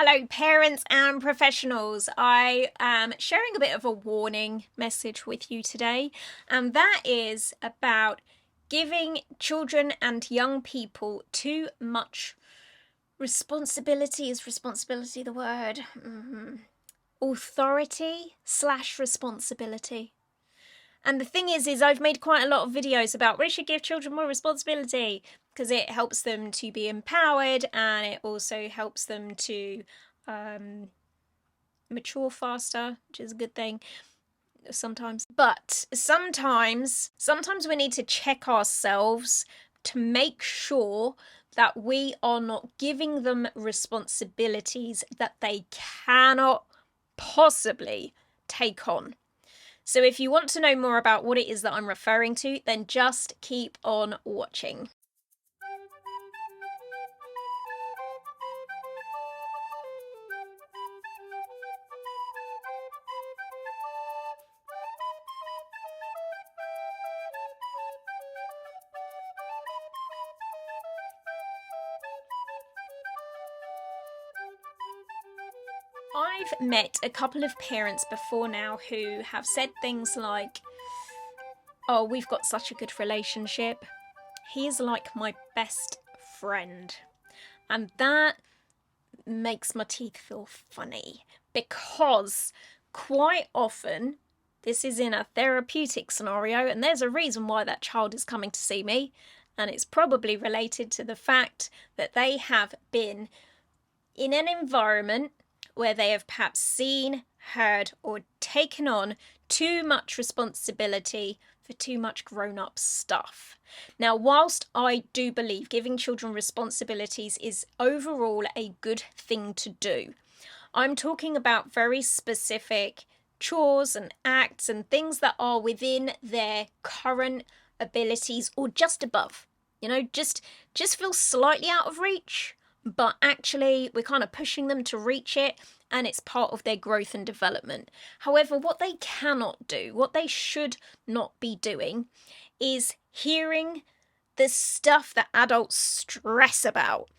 Hello, parents and professionals. I am sharing a bit of a warning message with you today, and that is about giving children and young people too much responsibility. Is responsibility the word? Authority/responsibility. And the thing is I've made quite a lot of videos about we should give children more responsibility because it helps them to be empowered and it also helps them to mature faster, which is a good thing sometimes. But sometimes we need to check ourselves to make sure that we are not giving them responsibilities that they cannot possibly take on. So if you want to know more about what it is that I'm referring to, then just keep on watching. I've met a couple of parents before now who have said things like, "Oh, we've got such a good relationship. He is like my best friend." And that makes my teeth feel funny because quite often this is in a therapeutic scenario and there's a reason why that child is coming to see me, and it's probably related to the fact that they have been in an environment where they have perhaps seen, heard, or taken on too much responsibility for too much grown-up stuff. Now, whilst I do believe giving children responsibilities is overall a good thing to do, I'm talking about very specific chores and acts and things that are within their current abilities or just above. Just feel slightly out of reach, but actually we're kind of pushing them to reach it and it's part of their growth and development. However, what they cannot do, what they should not be doing, is hearing the stuff that adults stress about.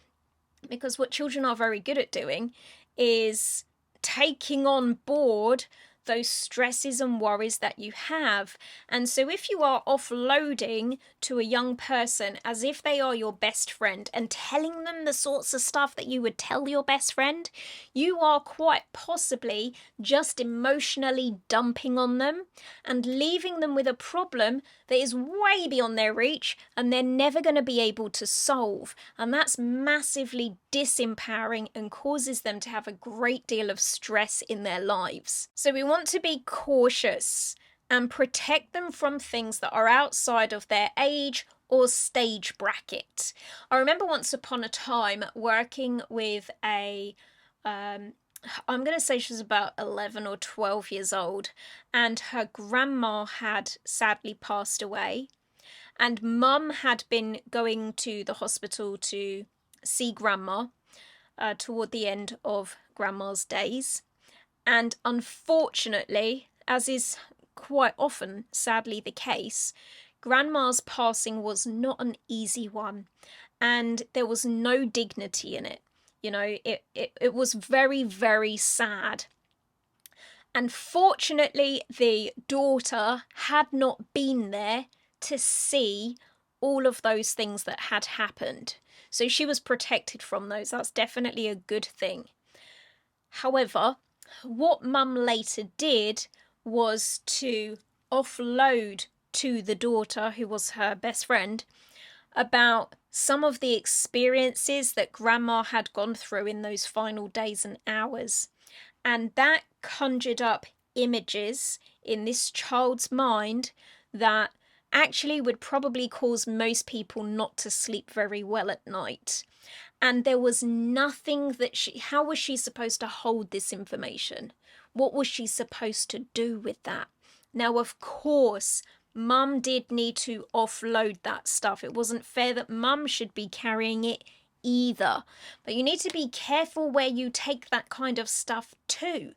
Because what children are very good at doing is taking on board those stresses and worries that you have. And so if you are offloading to a young person as if they are your best friend and telling them the sorts of stuff that you would tell your best friend, you are quite possibly just emotionally dumping on them and leaving them with a problem that is way beyond their reach and they're never going to be able to solve. And that's massively disempowering and causes them to have a great deal of stress in their lives. So we want to be cautious and protect them from things that are outside of their age or stage bracket. I remember once upon a time working with I'm going to say she was about 11 or 12 years old, and her grandma had sadly passed away, and mum had been going to the hospital to see grandma toward the end of grandma's days. And unfortunately, as is quite often sadly the case, grandma's passing was not an easy one and there was no dignity in it. It was very, very sad. And fortunately, the daughter had not been there to see all of those things that had happened. So she was protected from those. That's definitely a good thing. However, what mum later did was to offload to the daughter, who was her best friend, about some of the experiences that grandma had gone through in those final days and hours. And that conjured up images in this child's mind that actually would probably cause most people not to sleep very well at night. And there was nothing that how was she supposed to hold this information? What was she supposed to do with that? Now, of course, mum did need to offload that stuff. It wasn't fair that mum should be carrying it either. But you need to be careful where you take that kind of stuff to.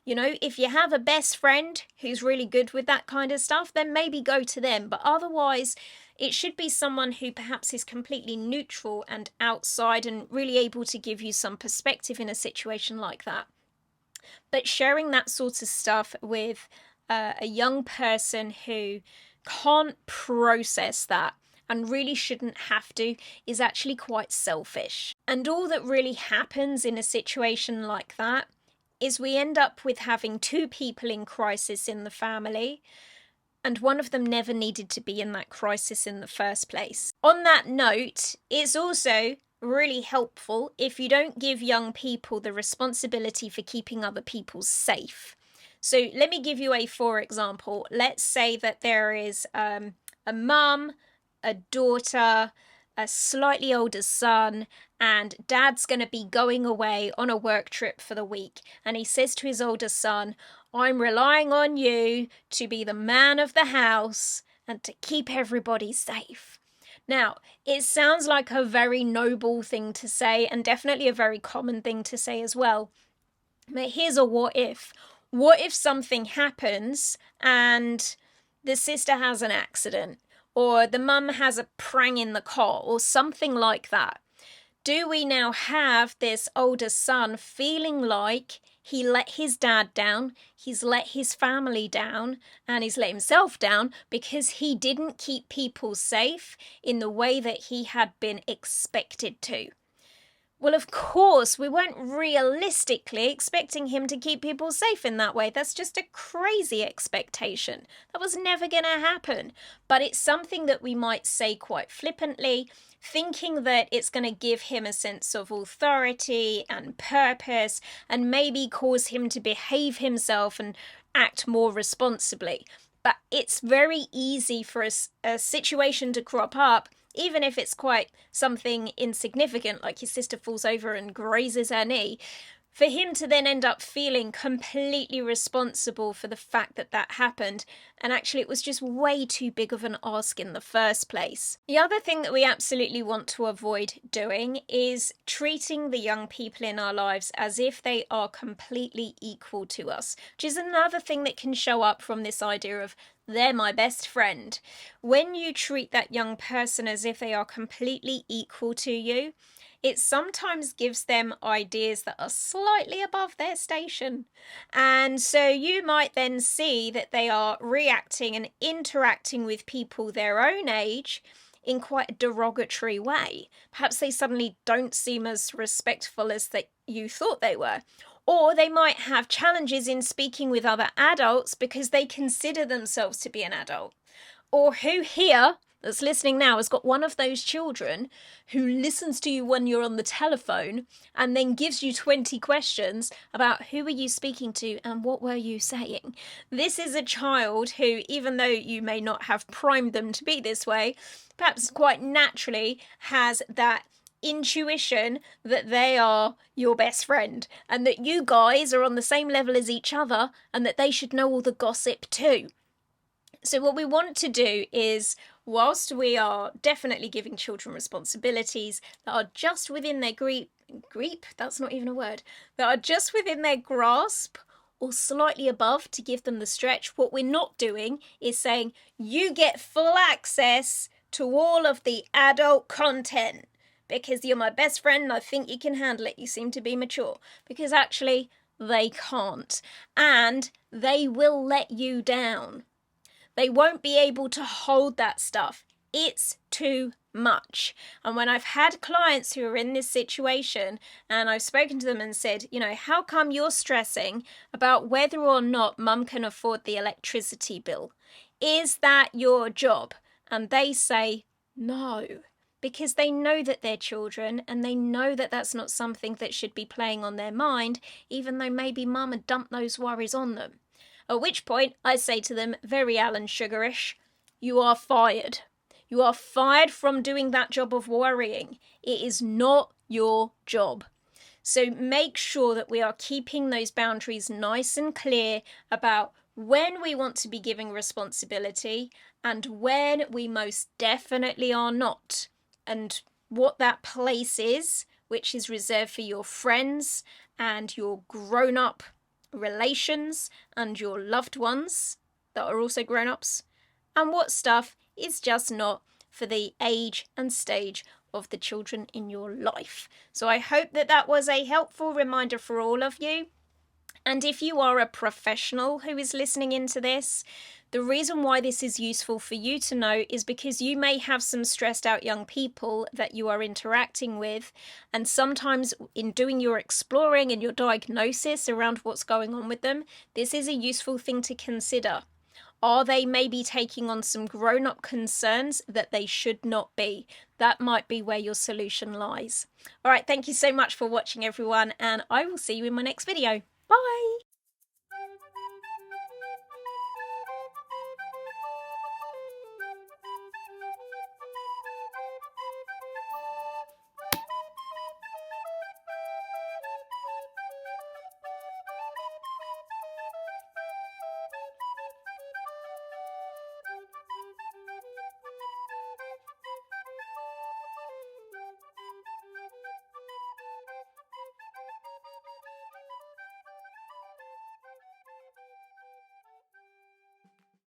You know, if you have a best friend who's really good with that kind of stuff, then maybe go to them. But otherwise, it should be someone who perhaps is completely neutral and outside and really able to give you some perspective in a situation like that. But sharing that sort of stuff with a young person who can't process that and really shouldn't have to is actually quite selfish. And all that really happens in a situation like that is we end up with having two people in crisis in the family, and one of them never needed to be in that crisis in the first place. On that note, it's also really helpful if you don't give young people the responsibility for keeping other people safe. So let me give you a for example. Let's say that there is a mum, a daughter, a slightly older son, and dad's going to be going away on a work trip for the week. And he says to his older son, I'm relying on you to be the man of the house and to keep everybody safe. Now, it sounds like a very noble thing to say, and definitely a very common thing to say as well. But here's a what if. What if something happens and the sister has an accident, or the mum has a prang in the car, or something like that? Do we now have this older son feeling like he let his dad down, he's let his family down, and he's let himself down because he didn't keep people safe in the way that he had been expected to? Well, of course, we weren't realistically expecting him to keep people safe in that way. That's just a crazy expectation. That was never going to happen. But it's something that we might say quite flippantly, thinking that it's going to give him a sense of authority and purpose and maybe cause him to behave himself and act more responsibly. But it's very easy for a situation to crop up, even if it's quite something insignificant, like his sister falls over and grazes her knee, for him to then end up feeling completely responsible for the fact that that happened, and actually it was just way too big of an ask in the first place. The other thing that we absolutely want to avoid doing is treating the young people in our lives as if they are completely equal to us, which is another thing that can show up from this idea of they're my best friend. When you treat that young person as if they are completely equal to you, it sometimes gives them ideas that are slightly above their station. And so you might then see that they are reacting and interacting with people their own age in quite a derogatory way. Perhaps they suddenly don't seem as respectful as you thought they were. Or they might have challenges in speaking with other adults because they consider themselves to be an adult. Or who here that's listening now has got one of those children who listens to you when you're on the telephone and then gives you 20 questions about who are you speaking to and what were you saying. This is a child who, even though you may not have primed them to be this way, perhaps quite naturally has that intuition that they are your best friend and that you guys are on the same level as each other and that they should know all the gossip too. So what we want to do is, whilst we are definitely giving children responsibilities that are just within their that's not even a word, that are just within their grasp or slightly above to give them the stretch, what we're not doing is saying, you get full access to all of the adult content because you're my best friend and I think you can handle it, you seem to be mature. Because actually, they can't. And they will let you down. They won't be able to hold that stuff. It's too much. And when I've had clients who are in this situation and I've spoken to them and said, how come you're stressing about whether or not mum can afford the electricity bill? Is that your job? And they say no, because they know that they're children and they know that that's not something that should be playing on their mind, even though maybe mum had dumped those worries on them. At which point I say to them, very Alan Sugarish, you are fired. You are fired from doing that job of worrying. It is not your job. So make sure that we are keeping those boundaries nice and clear about when we want to be giving responsibility and when we most definitely are not. And what that place is, which is reserved for your friends and your grown-up relations and your loved ones that are also grown-ups, and what stuff is just not for the age and stage of the children in your life. So I hope that that was a helpful reminder for all of you. And if you are a professional who is listening into this, the reason why this is useful for you to know is because you may have some stressed out young people that you are interacting with, and sometimes in doing your exploring and your diagnosis around what's going on with them, this is a useful thing to consider. Are they maybe taking on some grown-up concerns that they should not be? That might be where your solution lies. All right, thank you so much for watching, everyone, and I will see you in my next video.